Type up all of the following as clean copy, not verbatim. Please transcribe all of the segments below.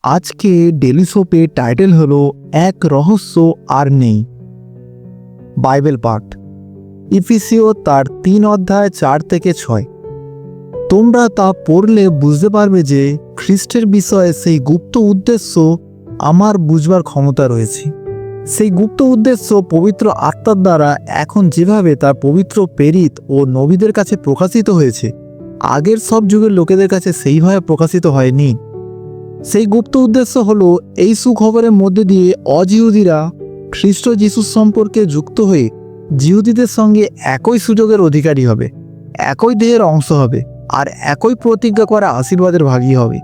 আজকে daily সোপে title হলো এক রহস্য আর নেই। বাইবেল পাঠ ইফিসীয় তার 3 অধ্যায় 4 থেকে 6। তোমরা তা পড়লে বুঝতে পারবে যে খ্রিস্টের বিষয়ে সেই গুপ্ত উদ্দেশ্য আমার বুঝবার ক্ষমতা রয়েছে। সেই গুপ্ত উদ্দেশ্য পবিত্র আত্মার দ্বারা এখন যেভাবে তার পবিত্র প্রেরিত ও নবীদের কাছে প্রকাশিত হয়েছে, আগের সব যুগের লোকেদের কাছে সেইভাবে প্রকাশিত হয়নি। সেই গুপ্ত উদ্দেশ্য হলো এই সুখবরের মধ্যে দিয়ে অজিহুদিরা খ্রিস্ট যিশুর সম্পর্কে যুক্ত হয়ে জিহুদিদের সঙ্গে একই সুযোগের অধিকারী হবে, একই দেহের অংশ হবে আর একই প্রতিজ্ঞা করা আশীর্বাদের ভাগী হবে।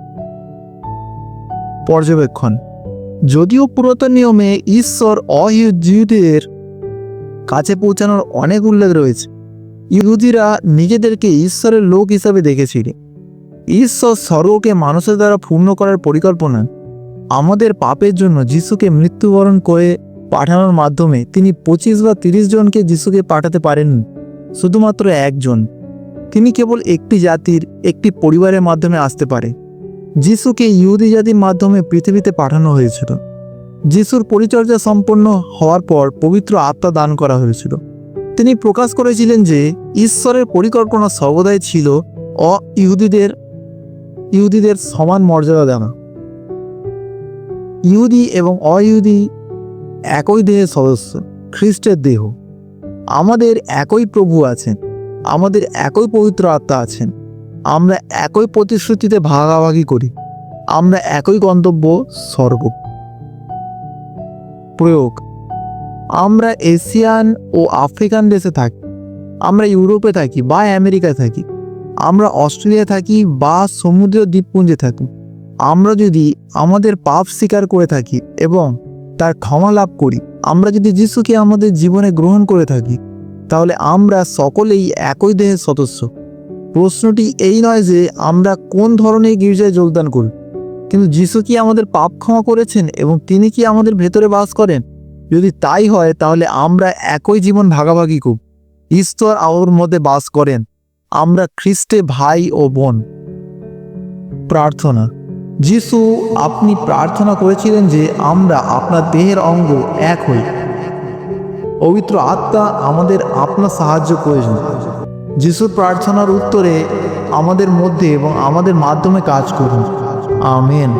পর্যবেক্ষণ: যদিও পুরাতন নিয়মে ঈশ্বর অজিহুদিদের কাছে পৌঁছানোর অনেক উল্লেখ রয়েছে, ইহুদিরা নিজেদেরকে ঈশ্বরের লোক হিসাবে দেখেছিলেন। ঈশ্বর স্বর্গকে মানুষের দ্বারা পূর্ণ করার পরিকল্পনা আমাদের পাপের জন্য যিশুকে মৃত্যুবরণ করে পাঠানোর মাধ্যমে তিনি 25 বা 30 জনকে যিশুকে পাঠাতে পারেননি, শুধুমাত্র একজন। তিনি কেবল একটি জাতির একটি পরিবারের মাধ্যমে আসতে পারে। যিশুকে ইহুদি জাতির মাধ্যমে পৃথিবীতে পাঠানো হয়েছিল। যিশুর পরিচর্যা সম্পন্ন হওয়ার পর পবিত্র আত্মা দান করা হয়েছিল। তিনি প্রকাশ করেছিলেন যে ঈশ্বরের পরিকল্পনা সর্বদাই ছিল ইহুদিদের সমান মর্যাদা দেওয়া। ইহুদি এবং অইহুদি একই দেহের সদস্য, খ্রিস্টের দেহ। আমাদের একই প্রভু আছেন, আমাদের একই পবিত্র আত্মা আছেন। আমরা একই প্রতিশ্রুতিতে ভাগাভাগি করি, আমরা একই গন্তব্য স্বর্গ। প্রয়োগ: আমরা এশিয়ান ও আফ্রিকান দেশে থাকি, আমরা ইউরোপে থাকি বা আমেরিকায় থাকি, আমরা অস্ট্রেলিয়া থাকি বা সমুদ্র দ্বীপপুঞ্জে থাকি, আমরা যদি আমাদের পাপ স্বীকার করে থাকি এবং তার ক্ষমা লাভ করি, আমরা যদি যিশুকে আমাদের জীবনে গ্রহণ করে থাকি, তাহলে আমরা সকলেই একই দেহের সদস্য। প্রশ্নটি এই নয় যে আমরা কোন ধরনের গির্জায় যোগদান করি, কিন্তু যিশু কি আমাদের পাপ ক্ষমা করেছেন এবং তিনি কি আমাদের ভেতরে বাস করেন? যদি তাই হয়, তাহলে আমরা একই জীবন ভাগাভাগি করি। ঈশ্বর আমার মধ্যে বাস করেন। আমরা খ্রিস্টে ভাই ও বোন। প্রার্থনা: যিশু, আপনি প্রার্থনা করেছিলেন যে আমরা আপনার দেহের অঙ্গ এক হই। পবিত্র আত্মা আমাদের আপনার সাহায্য প্রয়োজন। যিশুর প্রার্থনার উত্তরে আমাদের মধ্যে এবং আমাদের মাধ্যমে কাজ করুন। আমেন।